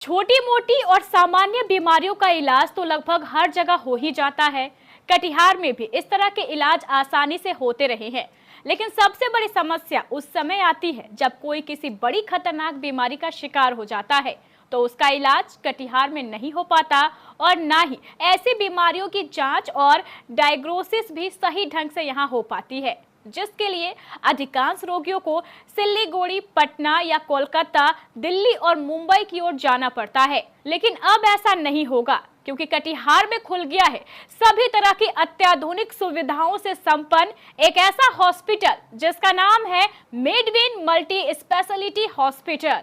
छोटी मोटी और सामान्य बीमारियों का इलाज तो लगभग हर जगह हो ही जाता है। कटिहार में भी इस तरह के इलाज आसानी से होते रहे हैं, लेकिन सबसे बड़ी समस्या उस समय आती है जब कोई किसी बड़ी खतरनाक बीमारी का शिकार हो जाता है, तो उसका इलाज कटिहार में नहीं हो पाता और ना ही ऐसी बीमारियों की जांच और डायग्नोसिस भी सही ढंग से यहाँ हो पाती है, जिसके लिए अधिकांश रोगियों को सिल्लीगुड़ी, पटना या कोलकाता, दिल्ली और मुंबई की ओर जाना पड़ता है। लेकिन अब ऐसा नहीं होगा, क्योंकि कटिहार में खुल गया है सभी तरह की अत्याधुनिक सुविधाओं से संपन्न एक ऐसा हॉस्पिटल जिसका नाम है मेडविन मल्टी स्पेशलिटी हॉस्पिटल।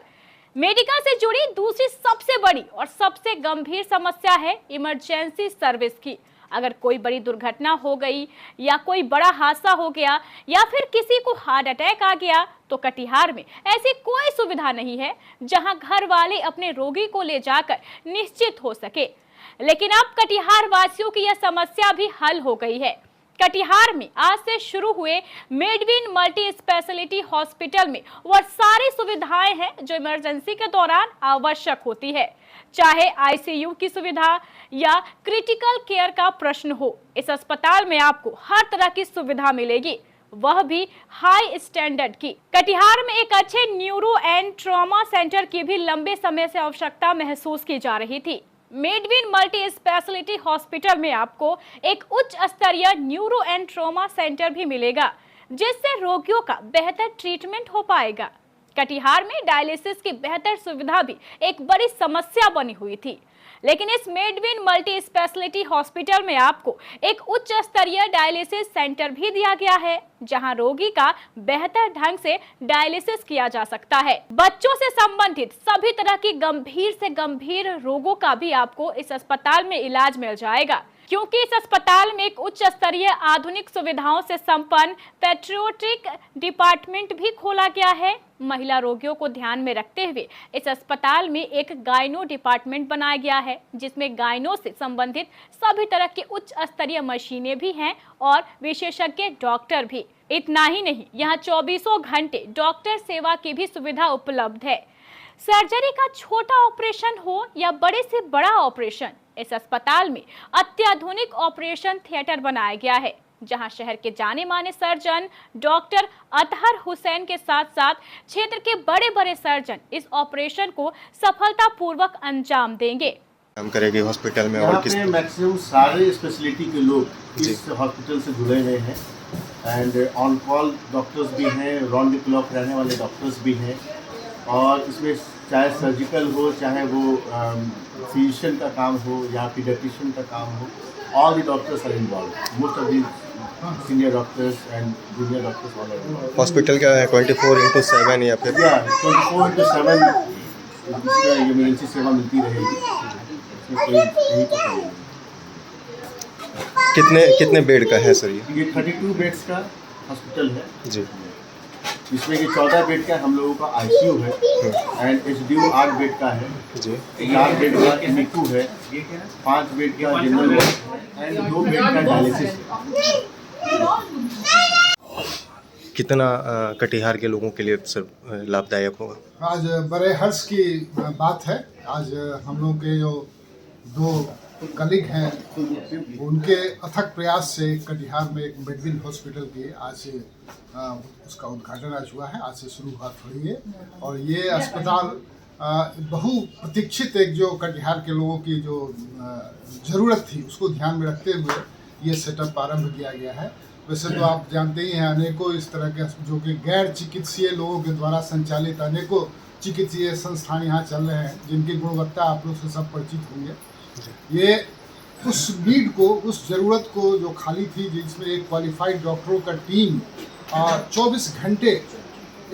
मेडिकल से जुड़ी दूसरी सबसे बड़ी और सबसे गंभीर समस्या है इमरजेंसी सर्विस की। अगर कोई बड़ी दुर्घटना हो गई या कोई बड़ा हादसा हो गया या फिर किसी को हार्ट अटैक आ गया, तो कटिहार में ऐसी कोई सुविधा नहीं है जहां घर वाले अपने रोगी को ले जाकर निश्चित हो सके। लेकिन अब कटिहार वासियों की यह समस्या भी हल हो गई है। कटिहार में आज से शुरू हुए मेडविन मल्टी स्पेशलिटी हॉस्पिटल में वह सारी सुविधाएं हैं जो इमरजेंसी के दौरान आवश्यक होती है, चाहे आईसीयू की सुविधा या क्रिटिकल केयर का प्रश्न हो। इस अस्पताल में आपको हर तरह की सुविधा मिलेगी, वह भी हाई स्टैंडर्ड की। कटिहार में एक अच्छे न्यूरो एंड ट्रॉमा सेंटर की भी लंबे समय से आवश्यकता महसूस की जा रही थी। मेडविन मल्टी स्पेशलिटी हॉस्पिटल में आपको एक उच्च स्तरीय न्यूरो एंड ट्रॉमा सेंटर भी मिलेगा, जिससे रोगियों का बेहतर ट्रीटमेंट हो पाएगा। कटिहार में डायलिसिस की बेहतर सुविधा भी एक बड़ी समस्या बनी हुई थी, लेकिन इस मेडविन मल्टी स्पेशलिटी हॉस्पिटल में आपको एक उच्च स्तरीय डायलिसिस सेंटर भी दिया गया है, जहां रोगी का बेहतर ढंग से डायलिसिस किया जा सकता है। बच्चों से संबंधित सभी तरह की गंभीर से गंभीर रोगों का भी आपको इस अस्पताल में इलाज मिल जाएगा, क्योंकि इस अस्पताल में एक उच्च स्तरीय आधुनिक सुविधाओं से संपन्न पेडियाट्रिक डिपार्टमेंट भी खोला गया है। महिला रोगियों को ध्यान में रखते हुए इस अस्पताल में एक गायनो डिपार्टमेंट बनाया गया है, जिसमें गायनो से संबंधित सभी तरह की उच्च स्तरीय मशीनें भी हैं और विशेषज्ञ डॉक्टर भी। इतना ही नहीं, यहाँ 24 घंटे डॉक्टर सेवा की भी सुविधा उपलब्ध है। सर्जरी का छोटा ऑपरेशन हो या बड़े से बड़ा ऑपरेशन, इस अस्पताल में अत्याधुनिक ऑपरेशन थिएटर बनाया गया है, जहां शहर के जाने माने सर्जन डॉक्टर अतहर हुसैन के साथ साथ क्षेत्र के बड़े बड़े सर्जन इस ऑपरेशन को सफलतापूर्वक अंजाम देंगे। काम करेगी हॉस्पिटल में और किस मैक्सिमम सारे स्पेशलिटी के लोग इस हॉस्पिटल से जुड़े हुए हैं एंड ऑन कॉल डॉक्टर्स भी हैं, राउंड द क्लॉक रहने वाले डॉक्टर्स भी हैं। और इसमें चाहे सर्जिकल हो, चाहे वो फिजिशियन का काम हो या पीडियाट्रिशियन का काम हो, all the doctors are involve. Most of the senior doctors and junior doctors all are. Hospital क्या है 24/7 या फिर 24/7 इमरजेंसी सेवा मिलती रहेगी। कितने बेड का है सर ये 32 बेड्स का हॉस्पिटल है जी, जिसमें कि 14 बेड का हम लोगों का आईसीयू है एंड एचडीयू 8 बेड का है जी। 4 बेड का निकू है, 5 बेड का जनरल वार्ड एंड 2 बेड का डायलिसिस है। कितना कटिहार के लोगों के लिए सर लाभदायक होगा? आज बड़े हर्ष की बात है। आज हम लोग के जो 2 कलीग हैं, उनके अथक प्रयास से कटिहार में एक मेडविन हॉस्पिटल की आज से उसका उद्घाटन आज हुआ है, आज से शुरुआत हुई है। और ये अस्पताल बहु प्रतीक्षित एक जो कटिहार के लोगों की जो ज़रूरत थी उसको ध्यान में रखते हुए ये सेटअप आरंभ किया गया है। वैसे तो आप जानते ही हैं, अनेकों इस तरह के जो कि गैर चिकित्सीय लोगों के द्वारा संचालित अनेकों चिकित्सीय संस्थान यहाँ चल रहे हैं, जिनकी गुणवत्ता आप लोग से सब परिचित होंगे। ये उस नीड को, उस ज़रूरत को जो खाली थी, जिसमें एक क्वालिफाइड डॉक्टरों का टीम 24 घंटे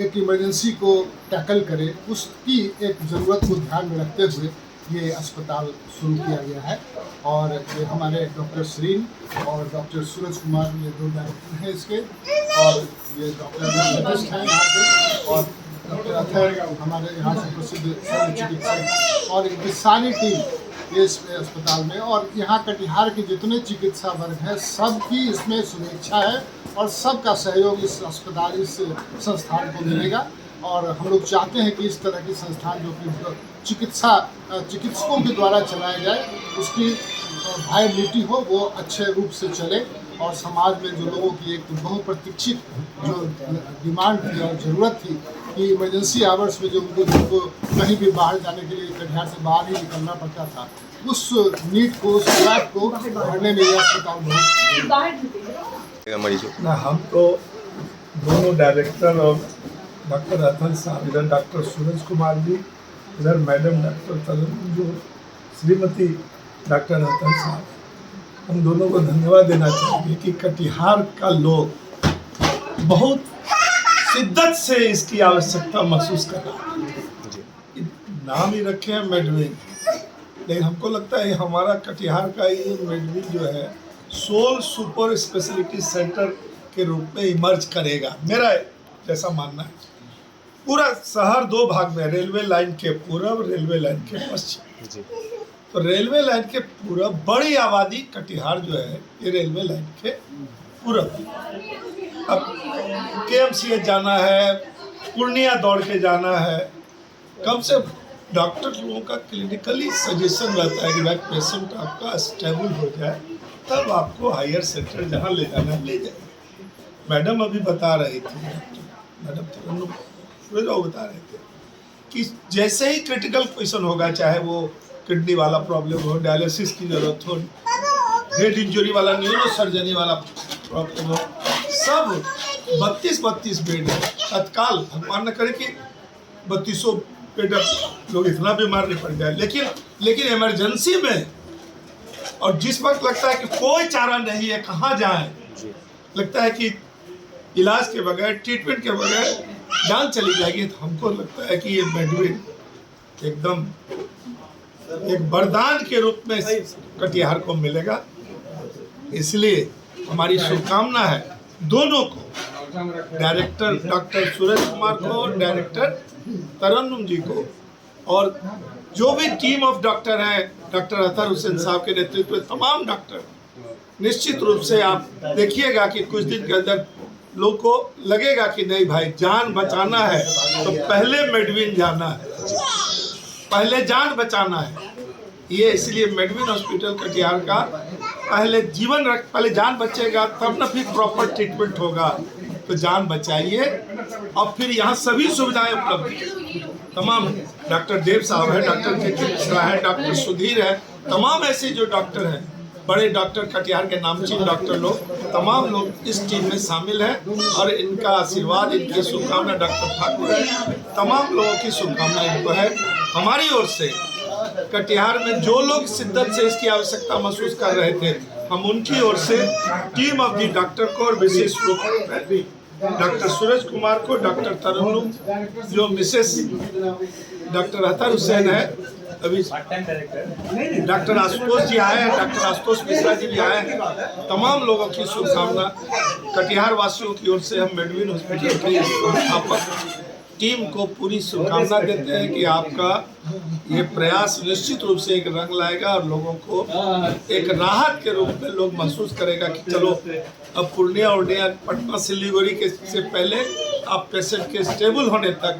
एक इमरजेंसी को टैकल करे, उसकी एक ज़रूरत को ध्यान में रखते हुए ये अस्पताल शुरू किया गया है। और ये हमारे डॉक्टर श्रीन और डॉक्टर सूरज कुमार, ये 2 डायरेक्टर हैं इसके, और ये डॉक्टर हैं यहाँ के, और डॉक्टर अथर हमारे यहाँ से प्रसिद्ध चिकित्सक, और इनकी सारी टीम इस अस्पताल में। और यहाँ कटिहार के जितने चिकित्सा वर्ग हैं, सबकी इसमें शुभेच्छा है और सबका सहयोग इस अस्पताल, इस संस्थान को मिलेगा। और हम लोग चाहते हैं कि इस तरह की संस्थान जो कि चिकित्सकों के द्वारा चलाया जाए, उसकी वायबिलिटी हो, वो अच्छे रूप से चले और समाज में जो लोगों की एक बहुप्रतीक्षित जो डिमांड थी और ज़रूरत थी कि इमरजेंसी आवर्स में जो उनको कहीं भी बाहर जाने के लिए कटिहार से बाहर ही निकलना पड़ता था, उस नीड को, उस गैप को भरने में यह अस्पताल बहुत मरीजों ना हम तो दोनों डायरेक्टर और डॉक्टर अतल साहब, इधर डॉक्टर सूरज कुमार जी, इधर मैडम डॉक्टर तरुण, जो श्रीमती डॉक्टर अतल साहब, हम दोनों को धन्यवाद देना चाहेंगे कि कटिहार का लोग बहुत शिद्दत से इसकी आवश्यकता महसूस कर रहा है। नाम ही रखे हैं मेडविन, लेकिन हमको लगता है हमारा कटिहार का ये मेडविन जो है सोल सुपर स्पेशलिटी सेंटर के रूप में इमर्ज करेगा, मेरा जैसा मानना है। पूरा शहर दो भाग में, रेलवे लाइन के पूरब, रेलवे लाइन के पश्चिम। तो रेलवे लाइन के पूरब बड़ी आबादी कटिहार जो है ये रेलवे लाइन के पूरब। अब KMCH जाना है, पूर्णिया दौड़ के जाना है, कम से डॉक्टर लोगों का क्लिनिकली सजेशन रहता है कि भाई पेशेंट आपका स्टेबल हो जाए तब आपको हायर सेंटर जहाँ ले जाना ले जाए। मैडम अभी बता रही थी, मैडम सूरज बाबू बता रहे थे कि जैसे ही क्रिटिकल पोजीशन होगा, चाहे वो किडनी वाला प्रॉब्लम हो, डायलिसिस की ज़रूरत हो, हेड इंजरी वाला, न्यूरो सर्जरी वाला प्रॉब्लम हो, सब 32 बेड है तत्काल। भगवान न करे कि 3200 बेड लोग इतना बीमार नहीं पड़ जाए, लेकिन इमरजेंसी में और जिस वक्त लगता है कि कोई चारा नहीं है, कहाँ जाएं, लगता है कि इलाज के बगैर, ट्रीटमेंट के बगैर जान चली जाएगी, तो हमको लगता है कि ये मेडविन एकदम एक वरदान के रूप में कटिहार को मिलेगा। इसलिए हमारी शुभकामना है दोनों को, डायरेक्टर डॉक्टर सूरज कुमार को, डायरेक्टर तरन्नुम जी को, और जो भी टीम ऑफ डॉक्टर हैं, डॉक्टर अतहर हुसैन साहब के नेतृत्व में तमाम डॉक्टर, निश्चित रूप से आप देखिएगा कि कुछ दिन के अंदर लोग को लगेगा कि नहीं भाई, जान बचाना है तो पहले मेडविन जाना है, पहले जान बचाना है। ये इसलिए मेडविन हॉस्पिटल कटिहार का पहले जान बचेगा तब ना फिर प्रॉपर ट्रीटमेंट होगा। तो जान बचाइए और फिर यहाँ सभी सुविधाएं उपलब्ध हैं। तमाम डॉक्टर देव साहब हैं, डॉक्टर के मिश्रा है, डॉक्टर सुधीर है, तमाम ऐसे जो डॉक्टर हैं, बड़े डॉक्टर कटिहार के नामचीन डॉक्टर लोग, तमाम लोग इस टीम में शामिल हैं और इनका आशीर्वाद, इनकी शुभकामना डॉक्टर ठाकुर है, तमाम लोगों की शुभकामना इनको है। हमारी ओर से कटिहार में जो लोग शिद्दत से इसकी आवश्यकता महसूस कर रहे थे, हम उनकी ओर से टीम ऑफ दी डॉक्टर को और विशेष रूप में डॉक्टर सूरज कुमार को, डॉक्टर तरुण, जो मिसेस डॉक्टर अतहर हुसैन है, अभी डॉक्टर आशुतोष जी आए हैं, डॉक्टर आशुतोष मिश्रा जी भी आए हैं, तमाम लोगों की शुभकामना कटिहार वासियों की ओर से हम मेडविन हॉस्पिटल की संस्थापक टीम को पूरी शुभकामना देते हैं कि आपका ये प्रयास निश्चित रूप से एक रंग लाएगा और लोगों को एक राहत के रूप में लोग महसूस करेगा कि चलो अब पूर्णिया उर्णिया, पटना, सिलीगुड़ी के से पहले आप पेशेंट के स्टेबल होने तक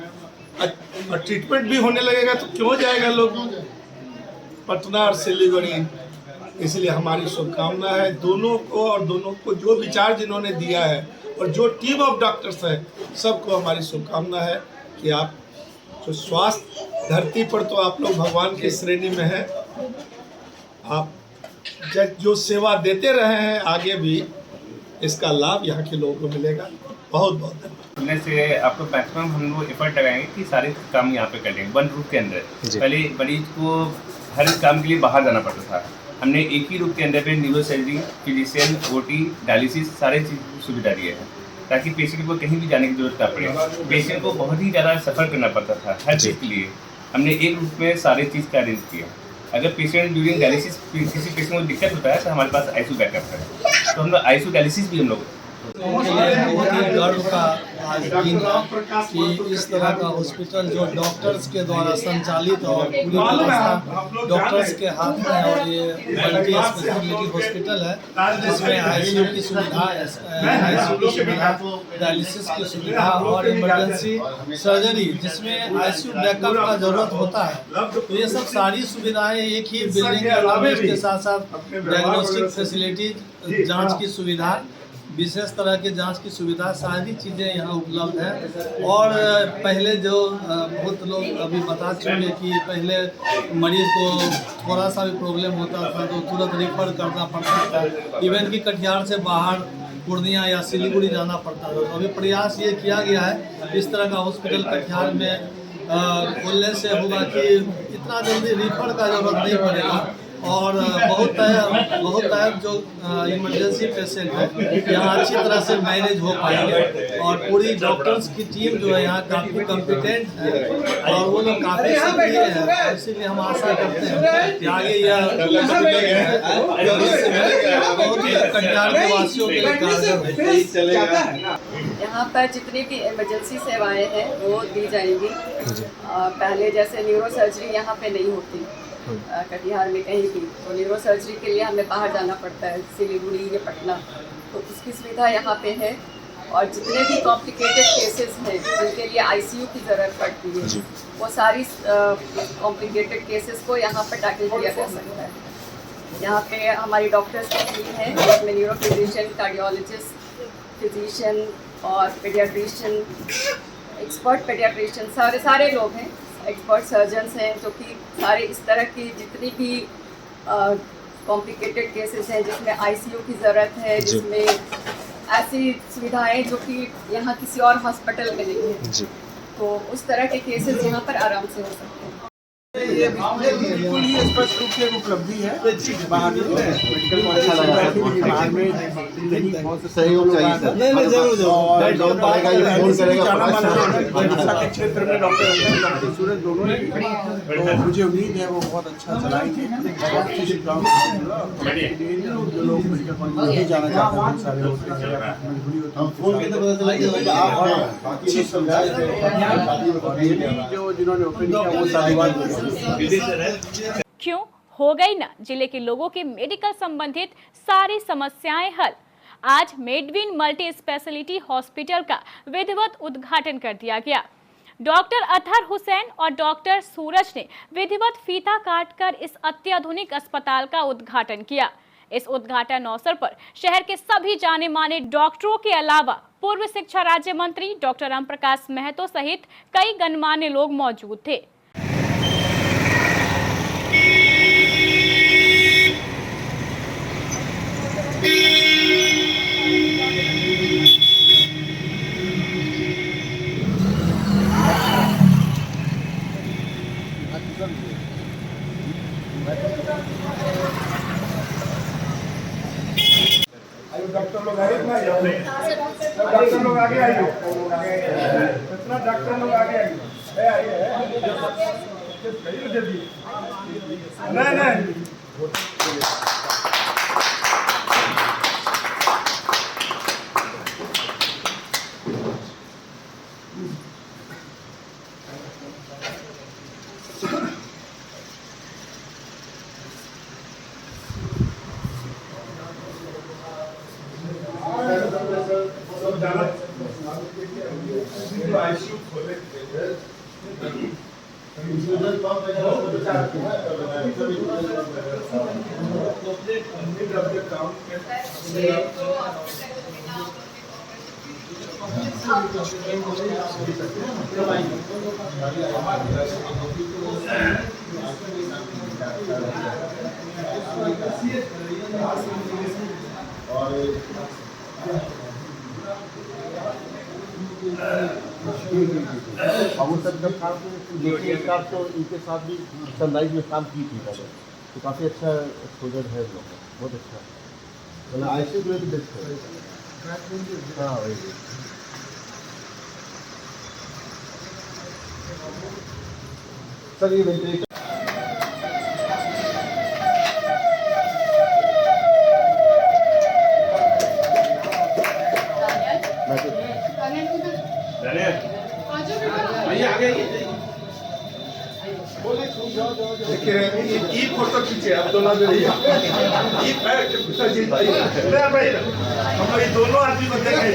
और ट्रीटमेंट भी होने लगेगा तो क्यों जाएगा लोग पटना और सिलीगुड़ी। इसलिए हमारी शुभकामना है दोनों को, और दोनों को जो विचार जिन्होंने दिया है और जो टीम ऑफ डॉक्टर्स है, सबको हमारी शुभकामना है कि आप जो स्वास्थ्य धरती पर तो आप लोग भगवान की श्रेणी में हैं, आप जो सेवा देते रहे हैं आगे भी इसका लाभ यहाँ के लोगों को मिलेगा। बहुत बहुत धन्यवाद। से आपको मैक्सिमम हम लोग एफर्ट लगाएंगे कि सारे काम यहाँ पे करेंगे वन रूफ के अंदर। पहले मरीज को हर काम के लिए बाहर जाना पड़ता था, हमने एक ही रूप के अंदर पे neuro surgery, physician, OT, dialysis सारे चीज़ सुविधा दिए हैं ताकि पेशेंट को कहीं भी जाने की जरूरत ना पड़े। पेशेंट को बहुत ही ज़्यादा सफ़र करना पड़ता था हर चीज़ के लिए, हमने एक रूप में सारे चीज़ का अरेंज किया। अगर पेशेंट ड्यूरिंग डायलिसिस किसी पेशेंट को दिक्कत होता है तो हमारे पास ICU बैकअप है, तो हम लोग ICU डायलिसिस भी हम लोग उनके लिए बहुत ही गर्व का आज दिन है कि इस तरह का हॉस्पिटल जो डॉक्टर्स के द्वारा संचालित और पूरी व्यवस्था डॉक्टर्स के हाथ में है, और ये मल्टी स्पेशलिटी हॉस्पिटल है जिसमें आईसीयू की सुविधा, आईसीयू की सुविधा, डायलिसिस की सुविधा और इमरजेंसी सर्जरी जिसमें आईसीयू बैकअप का जरूरत होता है। तो ये सब सारी सुविधाएं एक ही बिल्डिंग के अंदर में, इसके साथ साथ डायग्नोस्टिक फैसिलिटी, जांच की सुविधा, विशेष तरह के जांच की सुविधा, सारी चीज़ें यहाँ उपलब्ध हैं। और पहले जो बहुत लोग अभी बता चुके कि पहले मरीज को थोड़ा सा भी प्रॉब्लम होता था तो तुरंत रिफर करना पड़ता था, इवन कि कटिहार से बाहर पूर्णिया या सिलीगुड़ी जाना पड़ता था। तो अभी प्रयास ये किया गया है इस तरह का हॉस्पिटल कटिहार में खोलने से होगा कि इतना जल्दी रिफर का जरूरत नहीं पड़ेगा, और बहुत टाइम जो इमरजेंसी पेशेंट है यहाँ अच्छी तरह से मैनेज हो पाएंगे। और पूरी डॉक्टर्स की टीम जो है यहाँ काफ़ी कॉम्पिटेंट है और वो लोग काफ़ी सक्रिय है, इसीलिए हम आशा करते हैं कि आगे यह कटिहार के वासियों के लिए कारगर है। यहाँ पर जितनी भी इमरजेंसी सेवाएं हैं वो दी जाएंगी। पहले जैसे न्यूरो सर्जरी यहाँ पे नहीं होती कटिहार में कहीं भी, तो न्यूरो सर्जरी के लिए हमें बाहर जाना पड़ता है, सिलीगुड़ी या पटना, तो उसकी सुविधा यहाँ पे है। और जितने भी कॉम्प्लिकेटेड केसेस हैं जिनके लिए आईसीयू की ज़रूरत पड़ती है, वो सारी कॉम्प्लिकेटेड केसेस को यहाँ पर टैकल किया जा सकता है। यहाँ पे हमारी डॉक्टर्स की टीम है जिसमें न्यूरो फिजिशियन, कार्डियोलॉजिस्ट, फिजिशियन और पेडियाट्रिशियन, एक्सपर्ट पेडियाट्रिशियन, सारे लोग हैं, एक्सपर्ट सर्जन्स हैं जो कि सारे इस तरह की जितनी भी कॉम्प्लिकेटेड केसेस हैं जिसमें आईसीयू की ज़रूरत है, जिसमें ऐसी सुविधाएं जो कि यहाँ किसी और हॉस्पिटल में नहीं है, तो उस तरह के केसेस यहाँ पर आराम से हो सकते हैं। ये बिल्कुल ही स्पष्ट रूप से एक उपलब्धि है। बाहर मेडिकल को अच्छा लगा बाहर में बहुत सहयोग चाहिए सर। चिकित्सा के क्षेत्र में डॉक्टर सूरज दोनों ने, तो मुझे उम्मीद है वो बहुत अच्छा चलाएंगे। जो लोग मेडिकल कॉलेज नहीं जाना चाहते हैं सारे मजबूरी होती है, जो जिन्होंने ओपन किया वो सारी क्यों हो गई ना जिले के लोगों की मेडिकल संबंधित सारी समस्याएं हल। आज मेडविन मल्टी स्पेशलिटी हॉस्पिटल का विधिवत उद्घाटन कर दिया गया। डॉक्टर अतहर हुसैन और डॉक्टर सूरज ने विधिवत फीता काटकर इस अत्याधुनिक अस्पताल का उद्घाटन किया। इस उद्घाटन अवसर पर शहर के सभी जाने माने डॉक्टरों के अलावा पूर्व शिक्षा राज्य मंत्री डॉक्टर ओम प्रकाश महतो सहित कई गणमान्य लोग मौजूद थे। डॉक्टर लोग आगे डॉक्टर लोग आगे आइए, इतना डॉक्टर लोग आगे आइए, नहीं आईसीयू खोले और सब काम स्टाफ तो इनके साथ भी सनराइज में काम की थी पहले, तो काफ़ी अच्छा एक्सपोजर है लोग का, बहुत अच्छा। मतलब आईसीयू में भी बेस्ट है। हाँ वही सर, ये वेंटिलेटर ये फोटो खींचे आप दोनों जो ये सचिन भाई भाई हम लोग ये दोनों आदमी को देखेंगे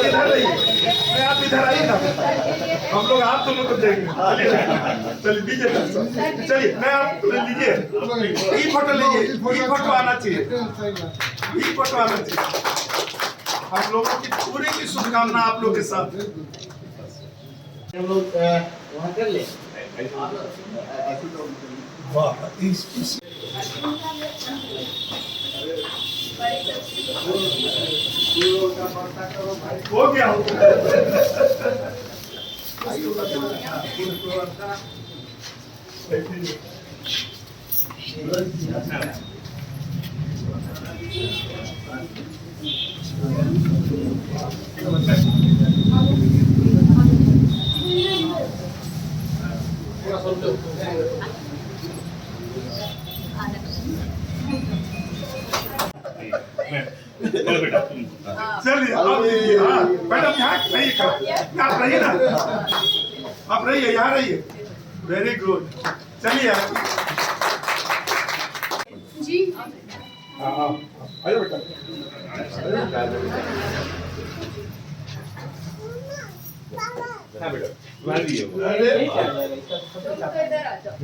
इधर रहिए मैं आप इधर आइए ना हम लोग आप दोनों को देखेंगे चलिए लीजिए चलिए मैं आप लीजिए ये फोटो लीजिए ये फोटो आना चाहिए ये फोटो आना चाहिए हम लोगों की पूरी की शुभकामना आप लोग के साथ हम लोग वहाँ कर ले वाह हो गया चलिए आप लीजिए हाँ मैडम यहाँ रहिए आप रहिए ना आप रहिए यहाँ रहिए वेरी गुड चलिए जी हाँ हाँ आइए बेटा हाँ बेटा इधर आ जाओ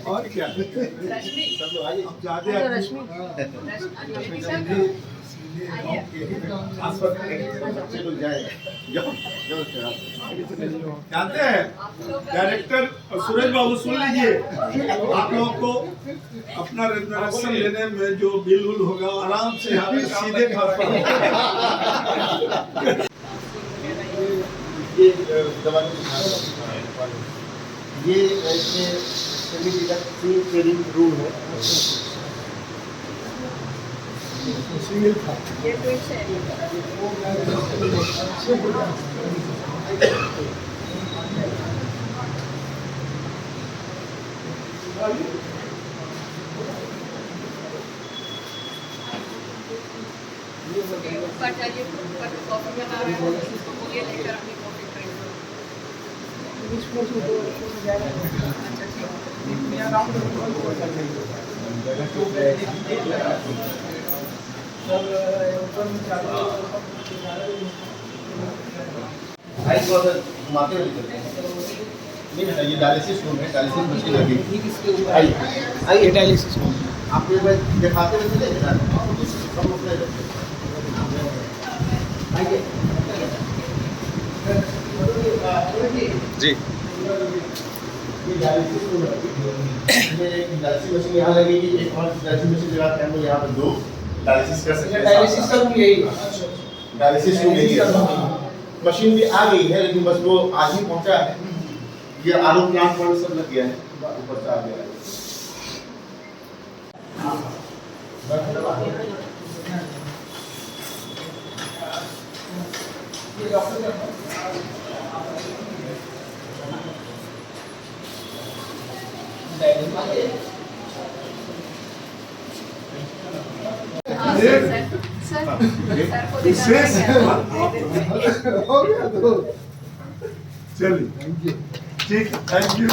और क्या रश्मि ज्यादा रश्मि जानते हैं डायरेक्टर सूरज बाबू सुन लीजिए आप लोगों को अपना रिजर्वेशन लेने में जो बिल उल होगा आराम से यहाँ पे सीधे खास पर ये सेमी डिडक्टिव ट्रेनिंग रूम है ये कोई शैली ऊपर जाइए ऊपर कॉफी बना रहे हैं ये लेकर अपनी कॉफी करेंगे घुमाते हुए नहीं बेटा ये डायलिसिस रूम है डायलिसिस मशीन लगेगी आइए डायलिसिस आप एक बार दिखाते हुए चले जी ये डायलिसिस रूम है डायलिसिस मशीन यहाँ लगेगी एक और डायलिसिस मशीन लगा के हम लोग यहाँ पर दो डायलिसिस कर सकते हैं डायलिसिस का रूम यही डायलिसिस रूम यही है मशीन भी आ गई है लेकिन बस वो आज ही पहुंचा है ये आलू प्लांट पर सब लग गया है ऊपर से आ गया है सर को विशेष हो गया तो चलिए ठीक थैंक यू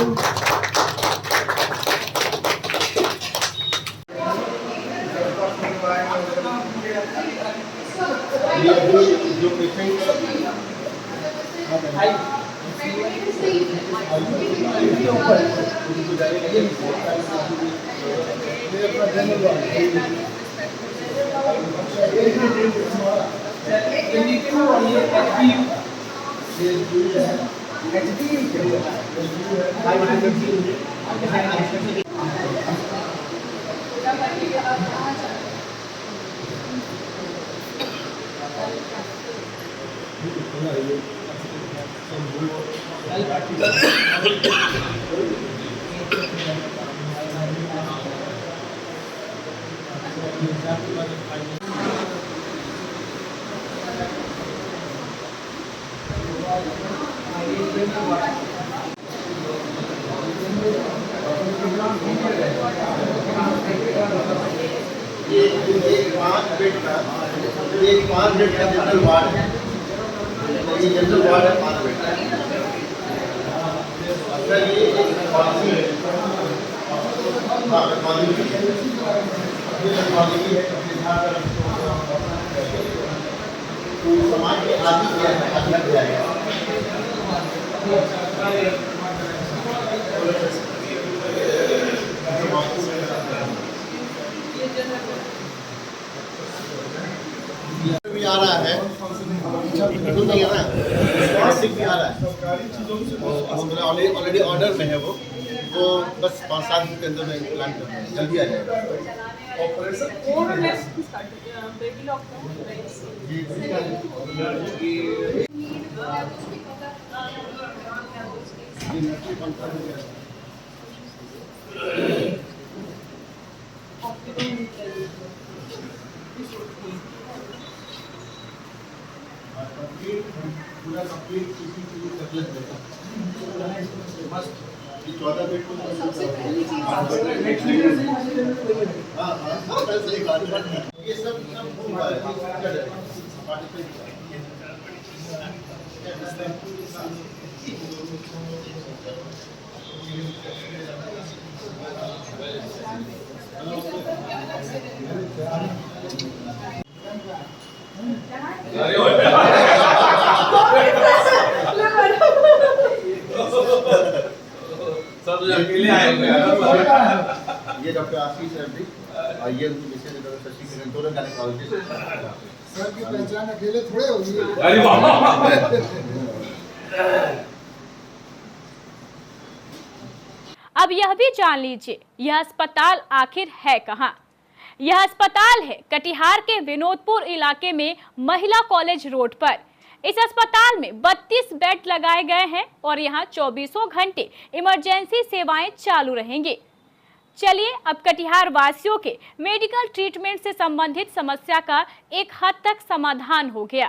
जो पेशेंट 5 बेड का, ये 5 बेड का जनरल वार्ड है। ये जनरल वार्ड है 5 बेड का। सर ये एक पॉलिसी है, पॉलिसी है, पॉलिसी है तो समाज के आदि क्या है, आदि क्या है। भी आ रहा है, बिल्कुल नहीं आ रहा है, भी आ रहा है, ऑलरेडी ऑर्डर में है वो बस 5-7 दिन के अंदर में प्लान कर रहे हैं, जल्दी आ जाएगा। पूरा कंप्लीट ये 14 बेड को ये सब अकेले आए हुए हैं। ये डॉक्टर आशीष रेड्डी और ये उनकी मिसेज डॉक्टर शशि किरण, दोनों गायनेकोलॉजिस्ट। सर की पहचान अकेले थोड़े होगी। अरे वाह। अब यह भी जान लीजिए यह अस्पताल आखिर है कहां। यह अस्पताल है कटिहार के विनोदपुर इलाके में महिला कॉलेज रोड पर। इस अस्पताल में 32 बेड लगाए गए हैं और यहां 24 घंटे इमरजेंसी सेवाएं चालू रहेंगी। चलिए अब कटिहार वासियों के मेडिकल ट्रीटमेंट से संबंधित समस्या का एक हद तक समाधान हो गया।